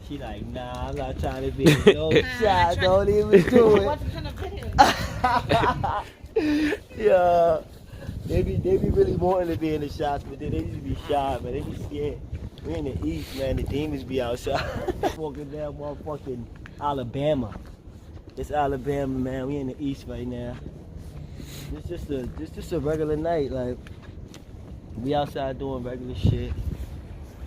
She like, nah, I'm not trying to be a no shot. Don't even do it. What's gonna fit? Yeah. They be really wanting to be in the shots, but then they just be shy, man. They be scared. We in the East, man. The demons be outside. Walking down motherfucking Alabama. It's Alabama, man. We in the East right now. It's just a regular night. Like, we outside doing regular shit,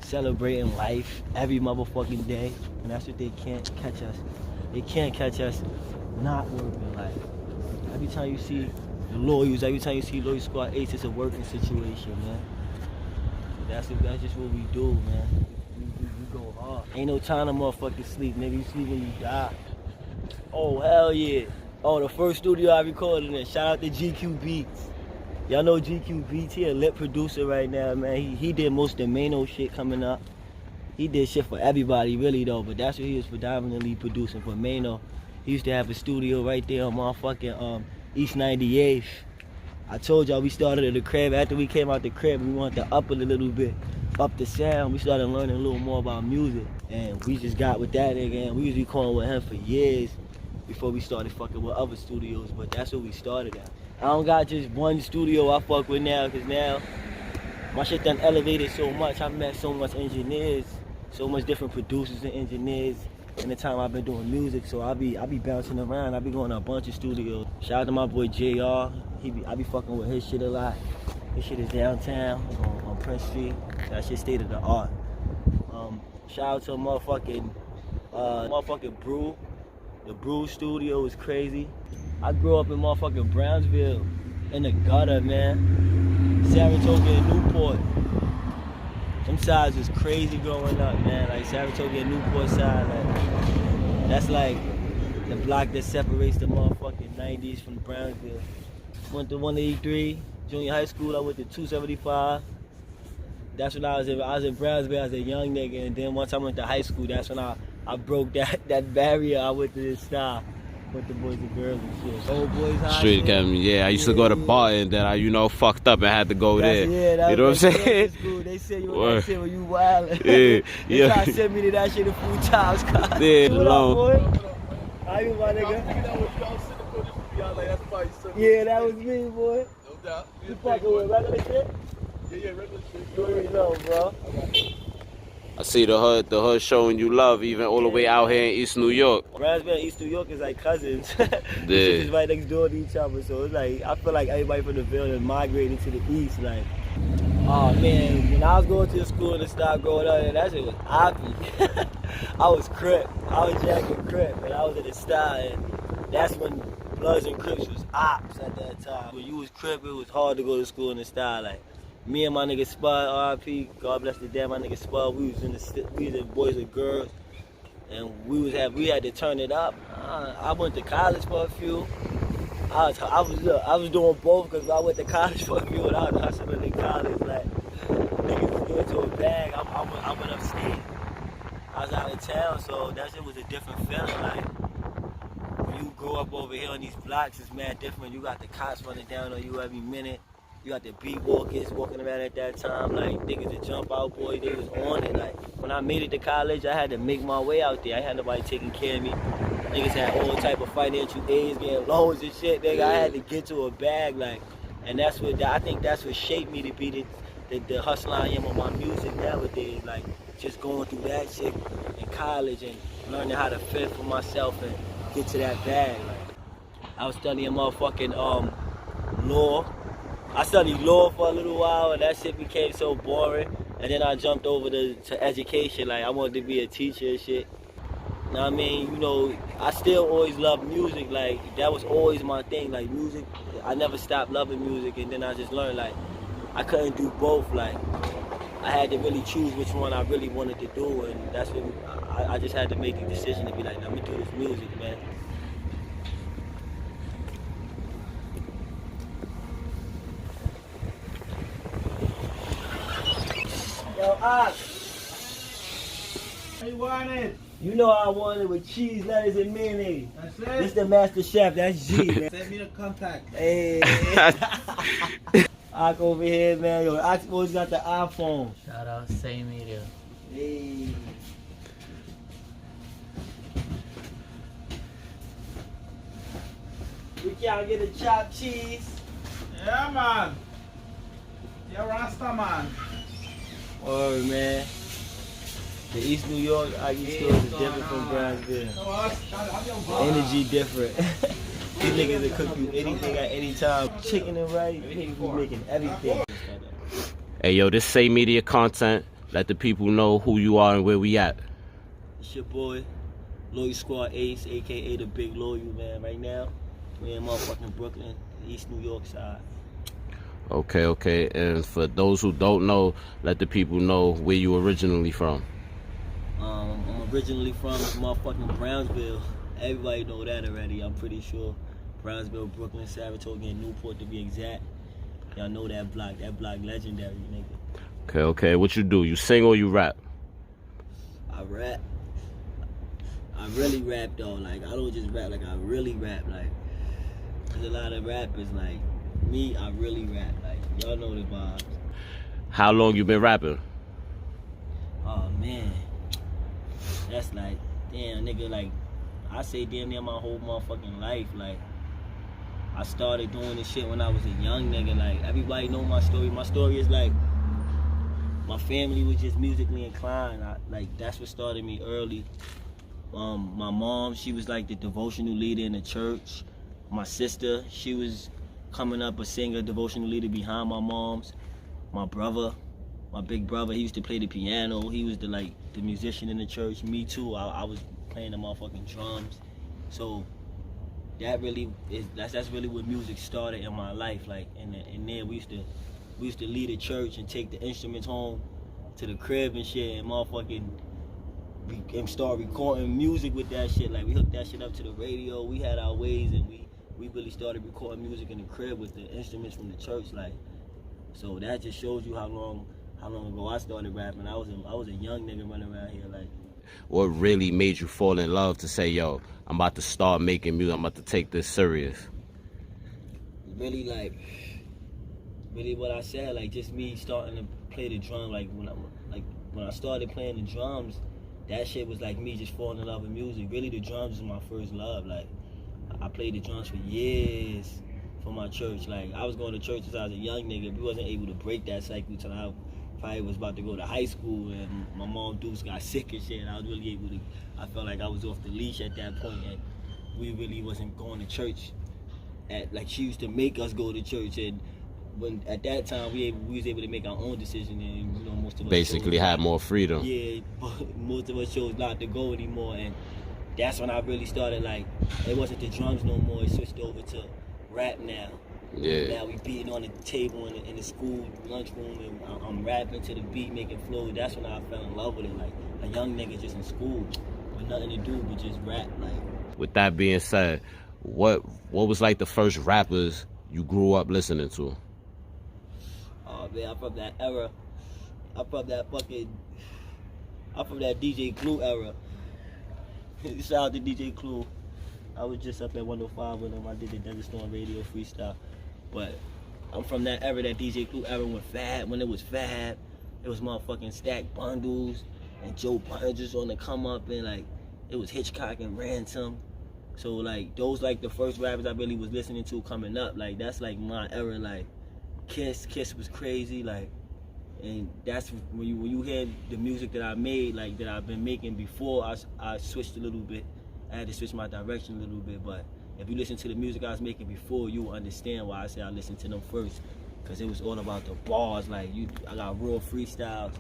celebrating life every motherfucking day, and that's what they can't catch us. They can't catch us not working. Like, every time you see the lawyers, every time you see Lawyer Squad 8, it's a working situation, man. That's just what we do, man. We go hard. Ain't no time to motherfucking sleep, nigga. You sleep when you die. Oh, hell yeah. Oh, the first studio I recorded in. Shout out to GQ Beats. Y'all know GQ Beats. He a lit producer right now, man. He did most of the Mano shit coming up. He did shit for everybody, really, though. But that's what he was predominantly producing for Mano. He used to have a studio right there on motherfucking East 98th. I told y'all we started at the crib. After we came out the crib, we wanted to up it a little bit, up the sound. We started learning a little more about music, and we just got with that nigga, and we was recording with him for years before we started fucking with other studios, but that's what we started at. I don't got just one studio I fuck with now, cause now my shit done elevated so much. I've met so much engineers, so much different producers and engineers in the time I've been doing music, so I be bouncing around. I be going to a bunch of studios. Shout out to my boy JR. I be fucking with his shit a lot. His shit is downtown on Prince Street. That shit state of the art. Shout out to motherfucking Brew. The Brew studio is crazy. I grew up in motherfucking Brownsville, in the gutter, man. Saratoga and Newport. Them sides was crazy growing up, man. Like Saratoga and Newport side, like that's like the block that separates the motherfucking 90s from Brownsville. Went to 183, junior high school. I went to 275. That's when I was in Brownsville as a young nigga, and then once I went to high school, that's when I broke that barrier. I went to this style with the boys and girls and shit. Old boys high Street Academy, yeah. I used to go to Barton, then I, fucked up and had to go there. Yeah, you know what I'm saying? They said you were that shit when you wildin'. Yeah, They tried to send me to that shit a few times. Yeah, what up, boy? How you, my nigga? Yeah, that was me, boy. No doubt. You fucking with regular shit? Yeah, regular shit. You already know, bro. I see the hood showing you love, even all the way out here in East New York. Brownsville and East New York is like cousins. Yeah. It's just right next door to each other, so it's like, I feel like everybody from the Ville is migrating to the East, like. Oh man, when I was going to the school and started growing up, that shit was obvious. I was Crip. I was jacking Crip, and I was in the style, and that's when Bloods and Crips was ops at that time. When you was Crip, it was hard to go to school in the style. Like, me and my nigga Spud, R.I.P., God bless the dead, my nigga Spud, we was the boys and girls, and we had to turn it up. I went to college for a few. I was doing both because I went to college for a few and I was hustling in college. Like, niggas was going to a bag. I went upstate. I was out of town, so that shit was a different feeling. Like, when you grow up over here on these blocks, it's mad different. You got the cops running down on you every minute. You got the beat walkers walking around at that time. Like, niggas the jump out boys, they was on it. Like, when I made it to college, I had to make my way out there. I had nobody taking care of me. Niggas had all type of financial aids, getting loans and shit, nigga. I had to get to a bag, like, and I think that's what shaped me to be the hustler I am on my music nowadays. Like, just going through that shit in college and learning how to fend for myself and get to that bag. Like, I was studying motherfucking law. I studied law for a little while, and that shit became so boring. And then I jumped over to education. Like, I wanted to be a teacher and shit. You know what I mean? I still always loved music. Like, that was always my thing. Like, music, I never stopped loving music. And then I just learned, like, I couldn't do both. Like, I had to really choose which one I really wanted to do. And that's what I just had to make the decision to be like, let me do this music, man. Yo, How you want it? You know I want it with cheese, lettuce, and mayonnaise. That's it? This the master chef, that's G, man. Send me the contact. Hey. Ak over here, man. Yo, Ak always got the iPhone. Shout out, same media. Hey. We can't get a chopped cheese. Yeah, man. Yeah, Rasta, man. Oh man. The East New York Aggie store is different from Brownsville. Energy different. These niggas will cook you anything at any time. Chicken and rice, niggas be making everything. Hey, yo, this Say Media content. Let the people know who you are and where we at. It's your boy, Loyal Squad Ace, aka the Big Loyal, man. Right now, we in motherfucking Brooklyn, East New York side. Okay. And for those who don't know, let the people know where you originally from. I'm originally from motherfucking Brownsville. Everybody know that already, I'm pretty sure. Brownsville, Brooklyn, Saratoga, and Newport to be exact. Y'all know that block legendary, nigga. Okay. What you do? You sing or you rap? I rap. I really rap though. Like, I don't just rap, like I really rap. Like, there's a lot of rappers, like me, I really rap. Like, y'all know the vibes. How long you been rapping? Oh man. That's like, damn nigga, like I say damn near my whole motherfucking life. Like, I started doing this shit when I was a young nigga. Like, everybody know my story. My story is like, my family was just musically inclined. Like, that's what started me early. My mom, she was like the devotional leader in the church. My sister, she was coming up a singer, devotional leader behind my mom's. My brother, my big brother, he used to play the piano. He was the musician in the church. Me too. I was playing the motherfucking drums. So that's really what music started in my life. Like, and then we used to lead a church and take the instruments home to the crib and shit, and motherfucking and start recording music with that shit. Like, we hooked that shit up to the radio. We had our ways, and we really started recording music in the crib with the instruments from the church. Like, so that just shows you how long ago I started rapping. I was a young nigga running around here. Like, What really made you fall in love to say, yo, I'm about to start making music, I'm about to take this serious? Really what I said, like, just me starting to play the drum. Like, when I started playing the drums, that shit was like me just falling in love with music. Really, the drums was my first love. Like, I played the drums for years for my church. Like, I was going to church since I was a young nigga. We wasn't able to break that cycle till I probably was about to go to high school, and my mom Deuce got sick and shit, and I was really able to, I felt like I was off the leash at that point, and we really wasn't going to church like she used to make us go to church. And when at that time we was able to make our own decision, and you know, most of us Basically had more freedom. Yeah, but most of us chose not to go anymore, and that's when I really started. Like, it wasn't the drums no more, it switched over to rap now. Yeah. Now we beating on the table in the school lunchroom, and I'm rapping to the beat, making flow. That's when I fell in love with it. Like, a young nigga just in school with nothing to do but just rap. Like, With that being said, what was like the first rappers you grew up listening to? oh man, I'm from that era. I'm from that DJ Clue era. Shout out to DJ Clue. I was just up at 105 with him. I did the Desert Storm Radio freestyle. But I'm from that era, that DJ Clue era when it was Fab. It was motherfucking Stack Bundles and Joe Budden just on the come up, and like, it was Hitchcock and Ransom. So like, those like the first rappers I really was listening to coming up. Like, that's like my era. Like, Kiss was crazy. Like, and that's when you hear the music that I made, like that I've been making before, I switched a little bit. I had to switch my direction a little bit, but if you listen to the music I was making before, you will understand why I say I listened to them first, because it was all about the bars. Like, I got raw freestyles.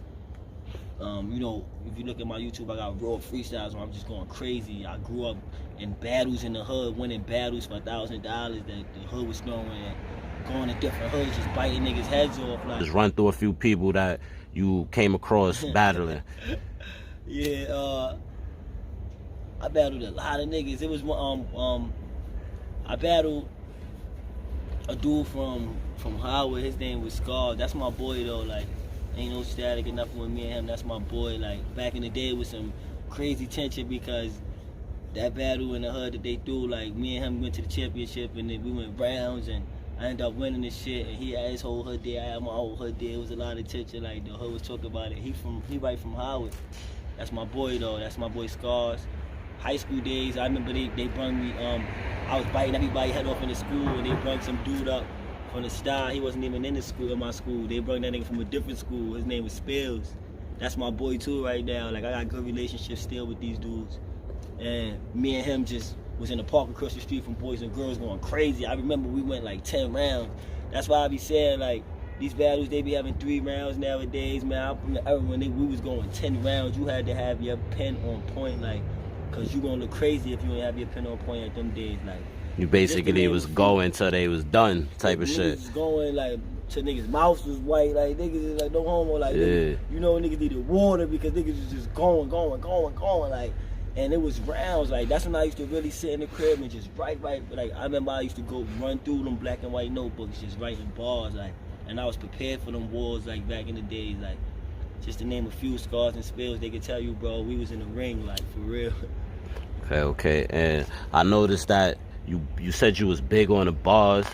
You know, if you look at my YouTube, I got raw freestyles where I'm just going crazy. I grew up in battles in the hood, winning battles for $1,000 that the hood was throwing, and going to different hoods, just biting niggas' heads off. Like, Just run through a few people that you came across battling. Yeah, I battled a lot of niggas. It was I battled a dude from Howard. His name was Scar. That's my boy though. Like, ain't no static or nothing with me and him. That's my boy. Like, back in the day, with some crazy tension, because that battle in the hood that they threw, like, me and him went to the championship, and then we went rounds, and I ended up winning this shit. And he had his whole hood there. I had my whole hood there. It was a lot of tension. Like, the hood was talking about it. He right from Howard. That's my boy though. That's my boy Scars. high school days, I remember they brought me, I was biting everybody head off in the school, and they brought some dude up from the style. He wasn't even in my school. They brought that nigga from a different school. His name was Spills. That's my boy too right now. Like, I got good relationships still with these dudes. And me and him just was in the park across the street from Boys and Girls going crazy. I remember we went like 10 rounds. That's why I be saying, like, these battles, they be having 3 rounds nowadays, man. I remember when we was going 10 rounds, you had to have your pen on point, like, cause you gonna look crazy if you didn't have your pen on point at them days, like. You basically was going till they was done, type of shit. Was going like till niggas' mouths was white, like niggas is like no homo, like niggas, you know, niggas needed water because niggas was just going, like. And it was rounds, like that's when I used to really sit in the crib and just write, like I remember I used to go run through them black and white notebooks, just writing bars, like. And I was prepared for them wars, like back in the days, like just to name a few scars and spills, they could tell you, bro, we was in the ring, like for real. Okay. And I noticed that you said you was big on the bars,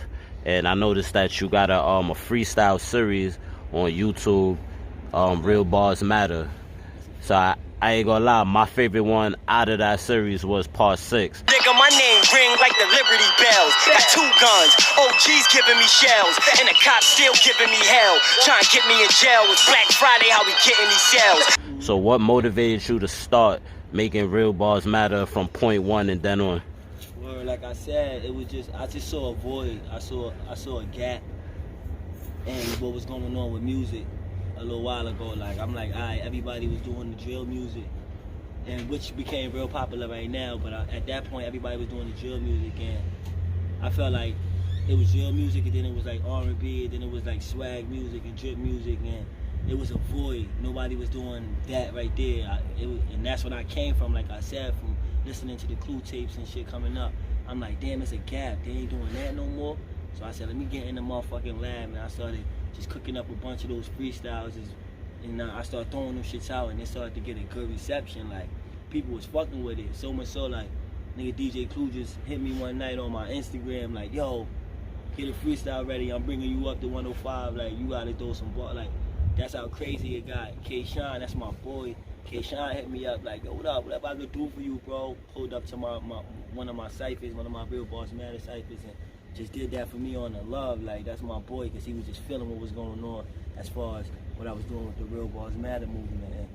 and I noticed that you got a freestyle series on YouTube, Real Bars Matter. So I ain't gonna lie, my favorite one out of that series was part 6. Nigga, my name ring like the Liberty Bells. Got 2 guns, OG's giving me shells, and the cops still giving me hell. Trying to get me in jail. It's Black Friday, how we getting these sales. So what motivated you to start making Real Bars Matter from point 1 and then on? Well, like I said, it was just, I just saw a void. I saw a gap in what was going on with music a little while ago. Like, I'm like, alright, everybody was doing the drill music, and which became real popular right now, but at that point, everybody was doing the drill music, and I felt like it was drill music, and then it was like R&B, and then it was like swag music and drip music, and it was a void. Nobody was doing that right there. And that's when I came from, like I said, from listening to the Clue tapes and shit coming up. I'm like, damn, it's a gap. They ain't doing that no more. So I said, let me get in the motherfucking lab, and I started just cooking up a bunch of those freestyles, and I started throwing them shits out, and it started to get a good reception. Like, people was fucking with it. So much so, like, nigga DJ Clue just hit me one night on my Instagram, like, yo, get a freestyle ready. I'm bringing you up to 105. Like, you gotta throw some ball. Like, that's how crazy it got. K-Shine, that's my boy. K-Shine hit me up, like, yo, what up? Whatever I could do for you, bro. Pulled up to one of my ciphers, one of my Real Bars Matter ciphers, and just did that for me on the love. Like, that's my boy, because he was just feeling what was going on as far as what I was doing with the Real Bars Matter movement. And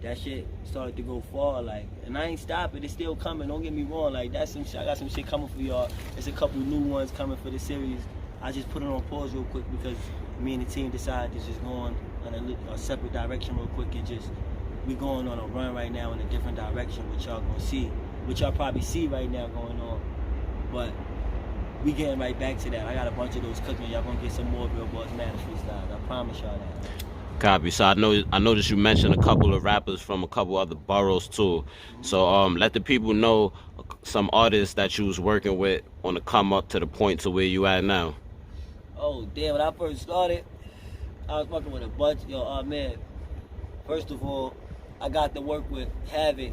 that shit started to go far, like, and I ain't stopping. It's still coming. Don't get me wrong. Like, that's some shit. I got some shit coming for y'all. There's a couple new ones coming for the series. I just put it on pause real quick because me and the team decided to just go on a separate direction real quick, and just we going on a run right now in a different direction, which y'all gonna see, which y'all probably see right now going on. But we getting right back to that. I got a bunch of those cooking. Y'all gonna get some more Real Bars Matter freestyles. I promise y'all that. Copy. So I noticed you mentioned a couple of rappers from a couple other boroughs too. So let the people know some artists that you was working with on the come up to the point to where you at now. Oh damn! When I first started, I was working with a bunch. Yo, man. First of all, I got to work with Havoc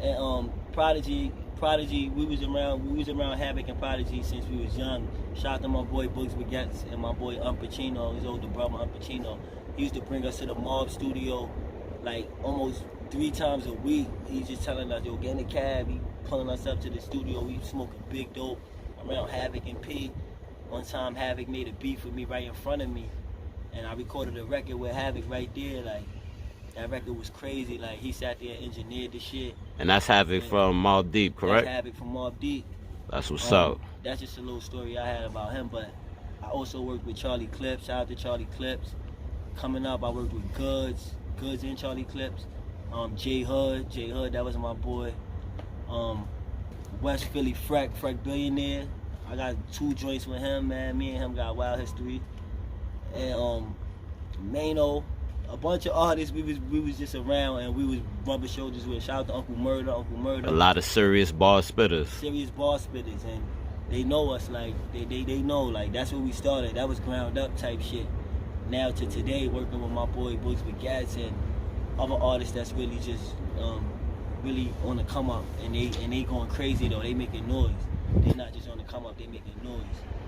and Prodigy. We was around Havoc and Prodigy since we was young. Shout out to my boy Bugs Baguettes and my boy Pacino, his older brother Pacino. He used to bring us to the Mob studio like almost 3 times a week. He's just telling us, yo, get in the cab. He pulling us up to the studio. We smoking big dope around Havoc and P. One time Havoc made a beat with me right in front of me, and I recorded a record with Havoc right there. Like, that record was crazy. Like, he sat there and engineered the shit. And that's Havoc from Mobb Deep, correct? That's Havoc from Mobb Deep. That's what's up. That's just a little story I had about him. But I also worked with Charlie Clips. Shout out to Charlie Clips. Coming up, I worked with Goods and Charlie Clips. J Hood, that was my boy. West Philly Freck Billionaire. I got 2 joints with him, man. Me and him got wild history. And Mano, a bunch of artists we was just around, and we was rubbing shoulders with. Shout out to Uncle Murder. A lot of serious bar spitters. And they know us, like they know, like that's where we started. That was ground up type shit. Now to today, working with my boy Bugs Baguettes and other artists that's really just really on the come up, and they going crazy though. They making noise. They're not just on the come up. They making noise.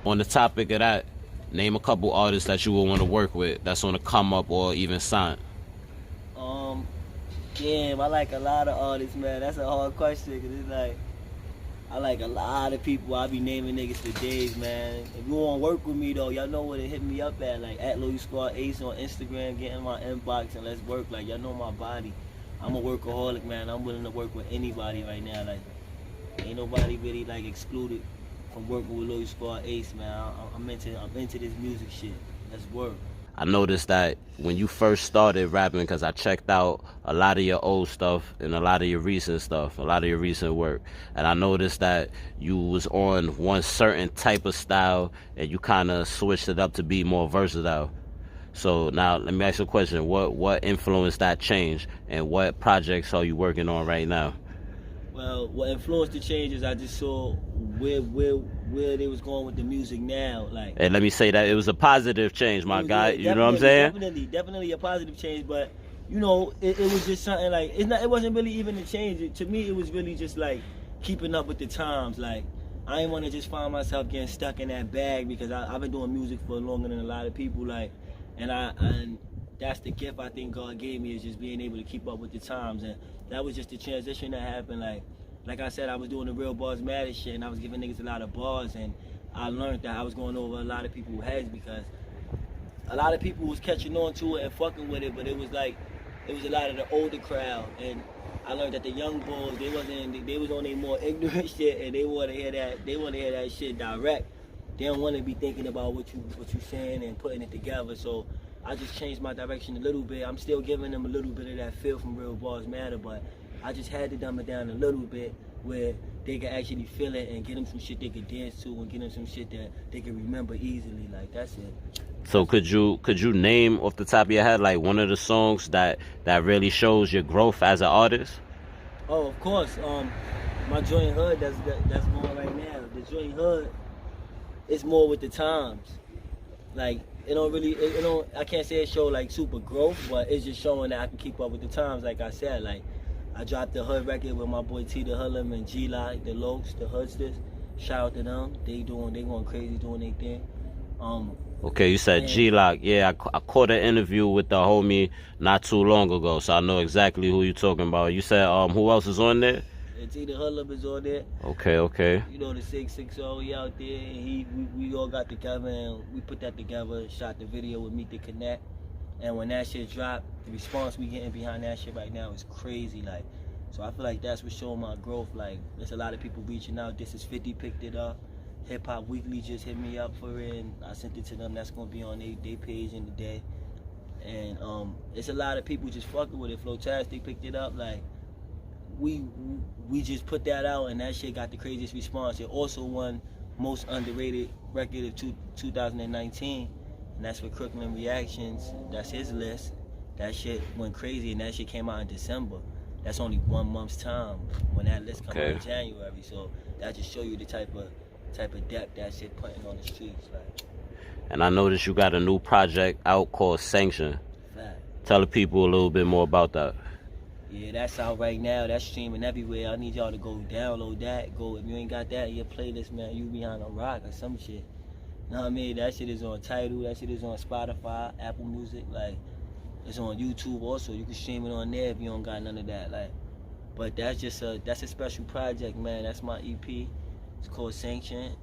On the topic of that, name a couple artists that you would want to work with that's on the come up or even sign. Damn, I like a lot of artists, man. That's a hard question, cause it's like, I like a lot of people. I be naming niggas for days, man. If you want to work with me, though, y'all know where to hit me up at. Like, at Louis Squad Ace on Instagram, get in my inbox and let's work. Like, y'all know my body. I'm a workaholic, man. I'm willing to work with anybody right now. Like, ain't nobody really, like, excluded from working with Louis Squad Ace, man. I'm into this music shit. Let's work. I noticed that when you first started rapping, because I checked out a lot of your old stuff and a lot of your recent stuff, a lot of your recent work, and I noticed that you was on one certain type of style and you kind of switched it up to be more versatile. So now let me ask you a question. What influenced that change, and what projects are you working on right now? Well, what influenced the change is I just saw where they was going with the music now. Like, And let me say that it was a positive change, my guy. You know what I'm saying? Definitely a positive change. But you know, it was just something like it wasn't really even a change. To me, it was really just like keeping up with the times. Like, I didn't want to just find myself getting stuck in that bag, because I've been doing music for longer than a lot of people. Like, and that's the gift I think God gave me, is just being able to keep up with the times. And that was just the transition that happened. Like I said, I was doing the real bars matter shit, and I was giving niggas a lot of bars, and I learned that I was going over a lot of people's heads, because a lot of people was catching on to it and fucking with it, but it was a lot of the older crowd, and I learned that the young boys, they was on their more ignorant shit, and they want to hear that shit direct. They don't want to be thinking about what you saying and putting it together. So I just changed my direction a little bit. I'm still giving them a little bit of that feel from Real Bars Matter, but I just had to dumb it down a little bit where they could actually feel it and get them some shit they could dance to, and get them some shit that they could remember easily. Like, that's it. So could you name off the top of your head like one of the songs that really shows your growth as an artist? Oh, of course. My joint Hood, that's going right now. The joint Hood is more with the times. Like, I can't say it show like super growth, but it's just showing that I can keep up with the times. Like I said, like, I dropped the Hood record with my boy T the Hoodlum and G-Lock, the Lokes, the Hoodsters. Shout out to them. They going crazy, doing their thing. Okay, you said G-Lock. Yeah, I caught an interview with the homie not too long ago, so I know exactly who you're talking about. You said who else is on there? T the Hoodlum is on there. Okay. You know, the 660 he out there, and we all got together and we put that together, shot the video with Meet the Connect. And when that shit dropped, the response we getting behind that shit right now is crazy. Like, so I feel like that's what's showing my growth. Like, there's a lot of people reaching out. This is 50 picked it up. Hip Hop Weekly just hit me up for it, and I sent it to them. That's gonna be on their page in the day. And it's a lot of people just fucking with it. Flowtastic picked it up. Like, we just put that out, and that shit got the craziest response. It also won most underrated record of 2019, and that's for Brooklyn Reactions. That's his list. That shit went crazy, and that shit came out in December. That's only 1 month's time when that list come out in January. So that just show you the type of depth that shit putting on the streets. Like. And I noticed you got a new project out called Sanction. Fact. Tell the people a little bit more about that. Yeah, that's out right now. That's streaming everywhere. I need y'all to go download that. If you ain't got that in your playlist, man, you behind a rock or some shit. You know what I mean? That shit is on Tidal. That shit is on Spotify, Apple Music. Like, it's on YouTube also. You can stream it on there if you don't got none of that. Like, but that's a special project, man. That's my EP. It's called Sanction.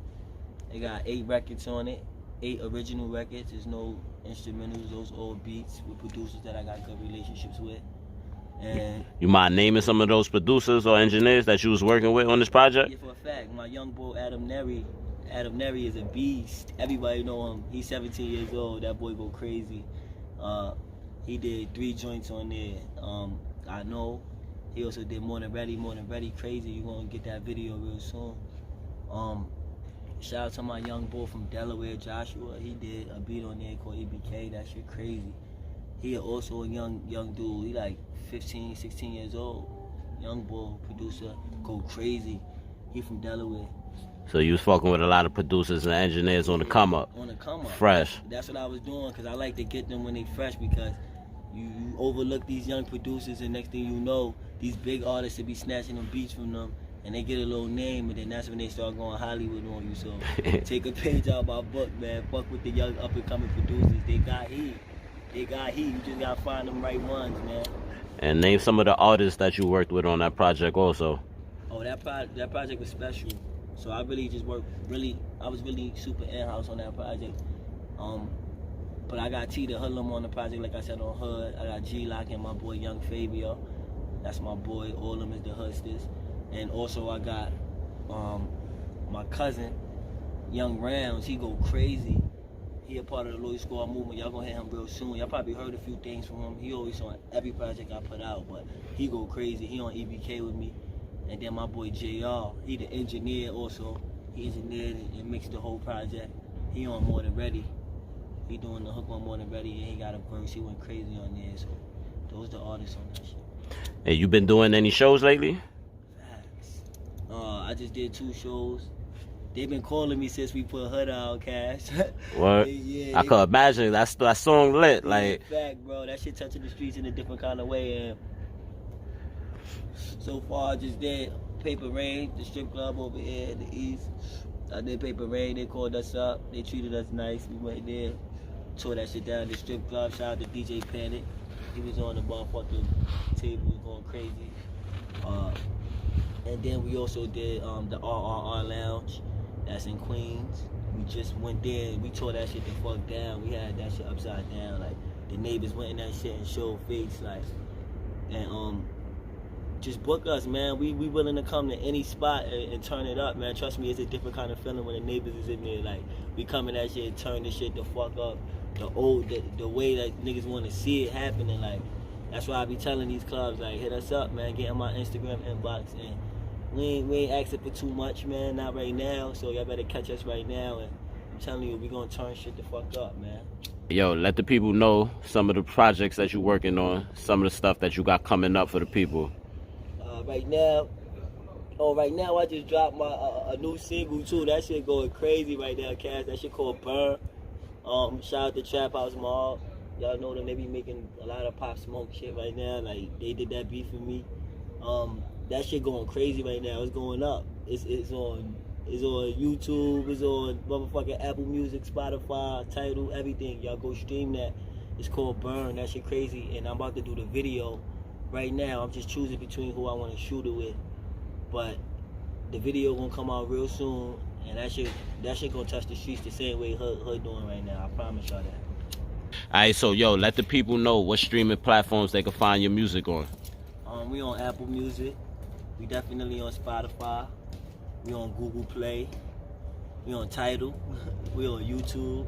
It got 8 records on it, 8 original records. There's no instrumentals, those old beats with producers that I got good relationships with. And you mind naming some of those producers or engineers that you was working with on this project? Yeah, for a fact. My young boy Adam Neri is a beast. Everybody know him. He's 17 years old. That boy go crazy. He did 3 joints on there. I know. He also did More Than Ready, crazy. You gonna get that video real soon. Shout out to my young boy from Delaware, Joshua. He did a beat on there called EBK. That shit crazy. He also a young dude. He like 15, 16 years old. Young boy, producer, go crazy. He from Delaware. So you was fucking with a lot of producers and engineers on the come up. On the come up. Fresh. That's what I was doing, because I like to get them when they fresh, because you overlook these young producers, and next thing you know, these big artists will be snatching them beats from them, and they get a little name, and then that's when they start going Hollywood on you. So take a page out of my book, man. Fuck with the young up and coming producers. They got heat. They got heat. You just gotta find them right ones, man. And name some of the artists that you worked with on that project also. Oh, that project was special. So I really just worked I was really super in-house on that project. But I got T the Hoodlum on the project, like I said, on Hood. I got G-Lock and my boy Young Fabio. That's my boy. All of them is the Hustlers. And also I got my cousin, Young Rounds. He go crazy. He a part of the Loyal Squad movement. Y'all gonna hear him real soon. Y'all probably heard a few things from him. He always on every project I put out, but he go crazy. He on EBK with me. And then my boy JR, he the engineer also. He engineered and mixed the whole project. He on More Than Ready. He doing the hook on More Than Ready, and he got a verse. He went crazy on there. So those the artists on that shit. Hey, you been doing any shows lately? Facts. I just did 2 shows. They been calling me since we put Hood out, Cash. What? Yeah, I could imagine that song lit. Like, fact, bro, that shit touching the streets in a different kind of way. And so far, I just did Paper Rain, the strip club over here in the East. I did Paper Rain. They called us up. They treated us nice. We went there, tore that shit down. The strip club. Shout out to DJ Panic. He was on the motherfucking table, was going crazy. And then we also did the RRR Lounge. That's in Queens. We just went there and we tore that shit the fuck down. We had that shit upside down. Like, the neighbors went in that shit and showed face. Like, and just book us, man. We willing to come to any spot and turn it up, man. Trust me, it's a different kind of feeling when the neighbors is in there. Like, we come in that shit and turn this shit the fuck up. The way that niggas want to see it happening. Like, that's why I be telling these clubs, like, hit us up, man. Get in my Instagram inbox. And we ain't asking for too much, man. Not right now. So y'all better catch us right now. And I'm telling you, we gonna turn shit the fuck up, man. yo, let the people know some of the projects that you're working on, some of the stuff that you got coming up for the people. Right now I just dropped my a new single too. That shit going crazy right now, Cass. That shit called Burn. Shout out to Trap House Mob. Y'all know them, they be making a lot of Pop Smoke shit right now. Like, they did that beat for me. That shit going crazy right now. It's going up. It's on YouTube. It's on motherfucking Apple Music, Spotify, Tidal, everything. Y'all go stream that. It's called Burn. That shit crazy. And I'm about to do the video right now. I'm just choosing between who I want to shoot it with. But the video gonna come out real soon, and that shit gonna touch the streets the same way Hood doing right now. I promise y'all that. Alright, so yo, let the people know what streaming platforms they can find your music on. We on Apple Music. We definitely on Spotify. We on Google Play. We on Tidal. We on YouTube.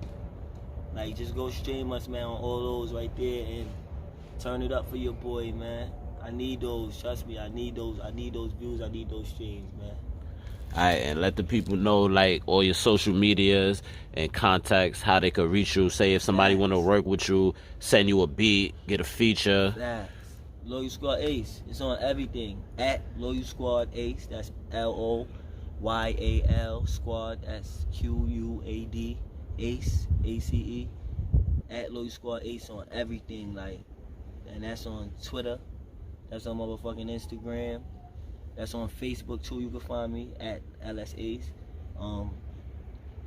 Like, just go stream us, man, on all those right there and turn it up for your boy, man. I need those. Trust me, I need those. I need those views. I need those streams, man. Alright, and let the people know, like, all your social medias and contacts, how they could reach you. Say if somebody want to work with you, send you a beat, get a feature. Facts. Loyal Squad Ace. It's on everything. At Loyal Squad Ace. That's LOYAL Squad. That's QUAD Ace. ACE. At Loyal Squad Ace on everything. Like, and that's on Twitter. That's on motherfucking Instagram. That's on Facebook too. You can find me at LSAce.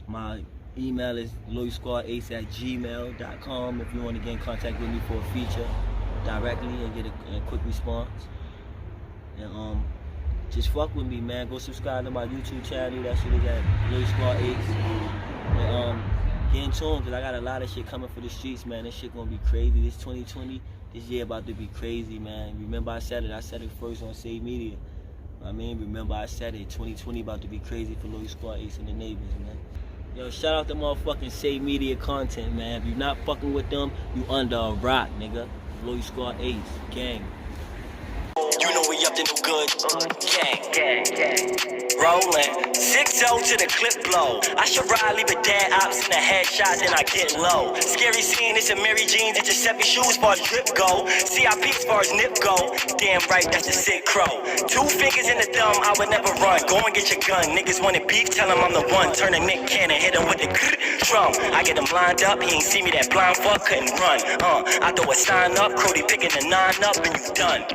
My email is loyalsquadace@gmail.com if you want to get in contact with me for a feature directly and get a quick response. And just fuck with me, man. Go subscribe to my YouTube channel. That shit is at Loyal Squad Ace. And get in tune, because I got a lot of shit coming for the streets, man. This shit gonna be crazy. This 2020, this year about to be crazy, man. Remember I said it first on Say Media. I mean, remember I said it, 2020 about to be crazy for Loyal Squad Ace and the neighbors, man. Yo, shout out to motherfucking Say Media content, man. If you not fucking with them, you under a rock, nigga. Loyal Squad Ace, gang. You know we up to no good. Gang. Rolling. 6-0 to the clip blow. I should ride, leave a dead ops in a headshot, then I get low. Scary scene, it's a Mary Jeans and Giuseppe shoes far as drip go. CIP as far as nip go. Damn right, that's a sick crow. 2 fingers in the thumb, I would never run. Go and get your gun. Niggas wanted beef, tell him I'm the one. Turn a Nick Cannon, hit him with the drum. I get him lined up, he ain't see me, that blind fuck couldn't run. I throw a sign up, Crody picking the 9 up, and you done.